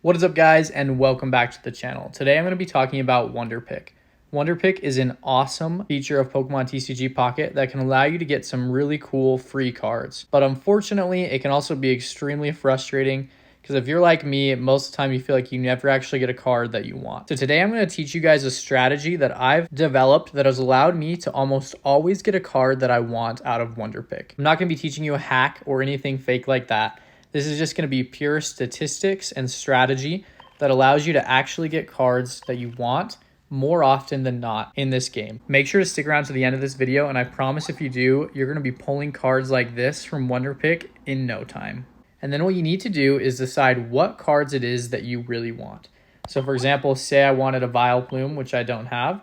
What is up, guys, and welcome back to the channel. Today I'm going to be talking about Wonder Pick. Wonder Pick is an awesome feature of Pokemon TCG Pocket that can allow you to get some really cool free cards. But unfortunately, it can also be extremely frustrating because if you're like me, most of the time you feel like you never actually get a card that you want. So today I'm going to teach you guys a strategy that I've developed that has allowed me to almost always get a card that I want out of Wonder Pick. I'm not going to be teaching you a hack or anything fake like that. This is just going to be pure statistics and strategy that allows you to actually get cards that you want more often than not in this game. Make sure to stick around to the end of this video, and I promise if you do, you're going to be pulling cards like this from Wonder Pick in no time. And then what you need to do is decide what cards it is that you really want. So for example, say I wanted a Vileplume, which I don't have.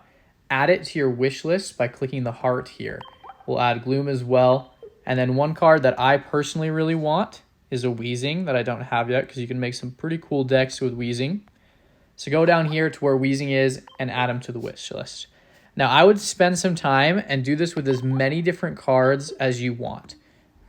Add it to your wish list by clicking the heart here. We'll add Gloom as well. And then one card that I personally really want is a Weezing that I don't have yet, because you can make some pretty cool decks with Weezing. So go down here to where Weezing is and add them to the wish list. Now I would spend some time and do this with as many different cards as you want.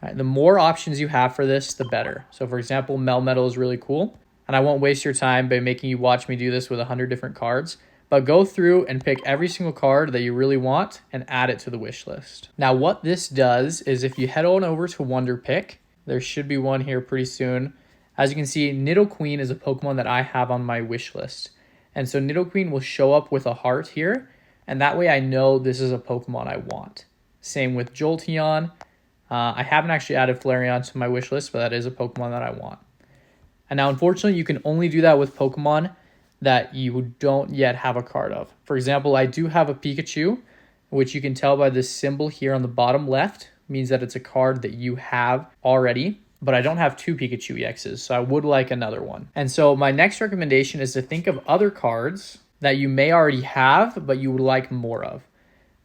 All right, the more options you have for this, the better. So for example, Melmetal is really cool, and I won't waste your time by making you watch me do this with 100 different cards, but go through and pick every single card that you really want and add it to the wish list. Now what this does is if you head on over to Wonder Pick, there should be one here pretty soon. As you can see, Nidoqueen is a Pokemon that I have on my wish list. And so Nidoqueen will show up with a heart here, and that way I know this is a Pokemon I want. Same with Jolteon. I haven't actually added Flareon to my wish list, but that is a Pokemon that I want. And now, unfortunately, you can only do that with Pokemon that you don't yet have a card of. For example, I do have a Pikachu, which you can tell by this symbol here on the bottom left, means that it's a card that you have already, but I don't have two Pikachu EXs, so I would like another one. And so my next recommendation is to think of other cards that you may already have, but you would like more of.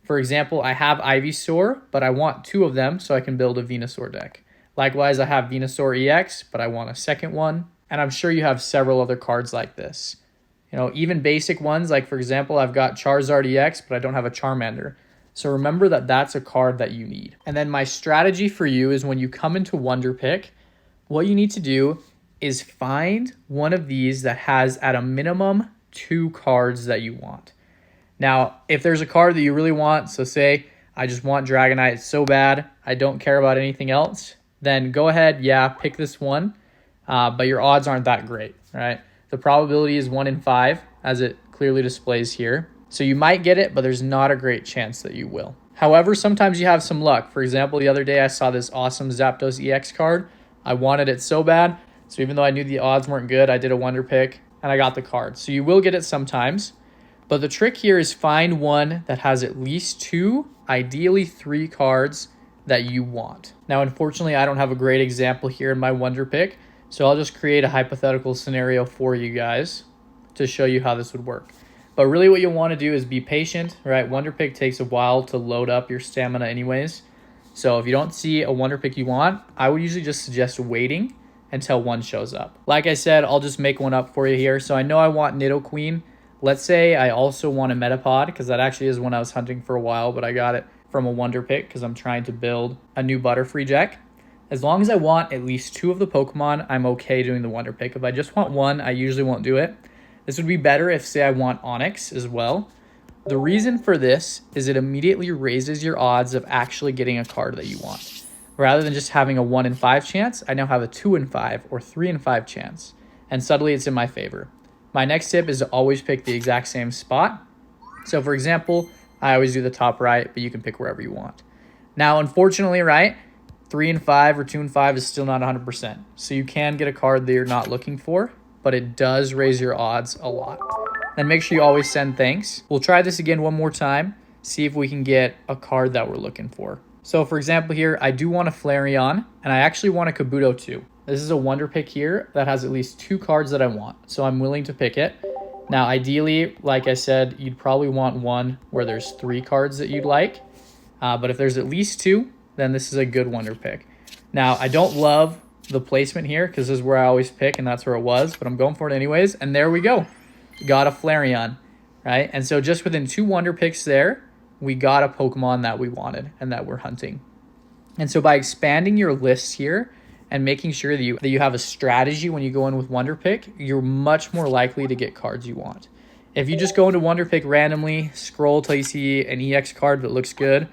For example, I have Ivysaur, but I want two of them so I can build a Venusaur deck. Likewise, I have Venusaur EX, but I want a second one. And I'm sure you have several other cards like this. You know, even basic ones, like for example, I've got Charizard EX, but I don't have a Charmander. So remember that that's a card that you need. And then my strategy for you is when you come into Wonder Pick, what you need to do is find one of these that has at a minimum 2 cards that you want. Now, if there's a card that you really want, so say I just want Dragonite so bad, I don't care about anything else, then go ahead, yeah, pick this one, but your odds aren't that great, right? The probability is 1 in 5, as it clearly displays here. So you might get it, but there's not a great chance that you will. However, sometimes you have some luck. For example, the other day I saw this awesome Zapdos EX card. I wanted it so bad, so even though I knew the odds weren't good, I did a Wonder Pick, and I got the card. So you will get it sometimes. But the trick here is find one that has at least 2, ideally 3 cards that you want. Now, unfortunately, I don't have a great example here in my Wonder Pick, so I'll just create a hypothetical scenario for you guys to show you how this would work. But really what you'll want to do is be patient, right? Wonder Pick takes a while to load up your stamina anyways. So if you don't see a Wonder Pick you want, I would usually just suggest waiting until one shows up. Like I said, I'll just make one up for you here. So I know I want Nidoqueen. Let's say I also want a Metapod, because that actually is one I was hunting for a while, but I got it from a Wonder Pick because I'm trying to build a new Butterfree deck. As long as I want at least 2 of the Pokemon, I'm okay doing the Wonder Pick. If I just want one, I usually won't do it. This would be better if, say, I want Onyx as well. The reason for this is it immediately raises your odds of actually getting a card that you want. Rather than just having a 1 in 5 chance, I now have a 2 in 5 or 3 in 5 chance. And suddenly it's in my favor. My next tip is to always pick the exact same spot. So for example, I always do the top right, but you can pick wherever you want. Now, unfortunately, right, 3 in 5 or 2 in 5 is still not 100%. So you can get a card that you're not looking for, but it does raise your odds a lot. And make sure you always send thanks. We'll try this again one more time, see if we can get a card that we're looking for. So for example here, I do want a Flareon, and I actually want a Kabuto too. This is a Wonder Pick here that has at least 2 cards that I want, so I'm willing to pick it. Now ideally, like I said, you'd probably want one where there's 3 cards that you'd like, but if there's at least 2, then this is a good Wonder Pick. Now I don't love the placement here because this is where I always pick and that's where it was, but I'm going for it anyways, and there we go. Got a Flareon, right? And so just within 2 Wonder Picks there, we got a Pokemon that we wanted and that we're hunting. And so by expanding your list here and making sure that you have a strategy when you go in with Wonder Pick, you're much more likely to get cards you want. If you just go into Wonder Pick randomly, scroll till you see an EX card that looks good,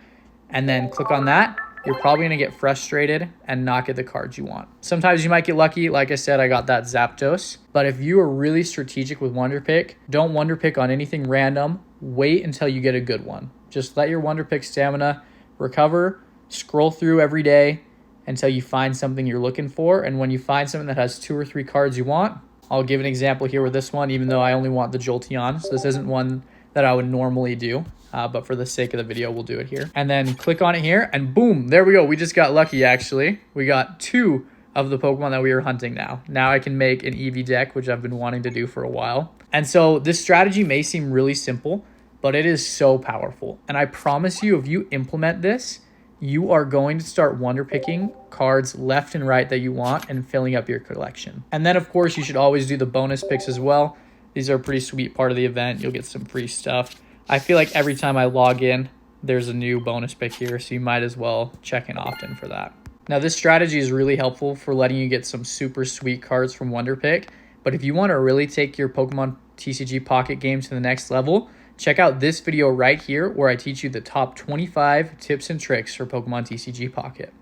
and then click on that, you're probably going to get frustrated and not get the cards you want. Sometimes you might get lucky. Like I said, I got that Zapdos. But if you are really strategic with Wonder Pick, don't Wonder Pick on anything random. Wait until you get a good one. Just let your Wonder Pick stamina recover, scroll through every day until you find something you're looking for. And when you find something that has 2 or 3 cards you want, I'll give an example here with this one, even though I only want the Jolteon. So this isn't one that I would normally do. But for the sake of the video, we'll do it here. And then click on it here, and boom, there we go. We just got lucky, actually. We got 2 of the Pokemon that we were hunting now. Now I can make an EV deck, which I've been wanting to do for a while. And so this strategy may seem really simple, but it is so powerful. And I promise you, if you implement this, you are going to start Wonder Picking cards left and right that you want and filling up your collection. And then, of course, you should always do the bonus picks as well. These are a pretty sweet part of the event. You'll get some free stuff. I feel like every time I log in, there's a new bonus pick here, so you might as well check in often for that. Now, this strategy is really helpful for letting you get some super sweet cards from Wonder Pick, but if you want to really take your Pokemon TCG Pocket game to the next level, check out this video right here where I teach you the top 25 tips and tricks for Pokemon TCG Pocket.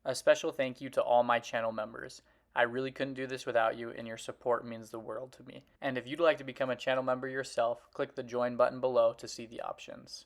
A special thank you to all my channel members. I really couldn't do this without you, and your support means the world to me. And if you'd like to become a channel member yourself, click the join button below to see the options.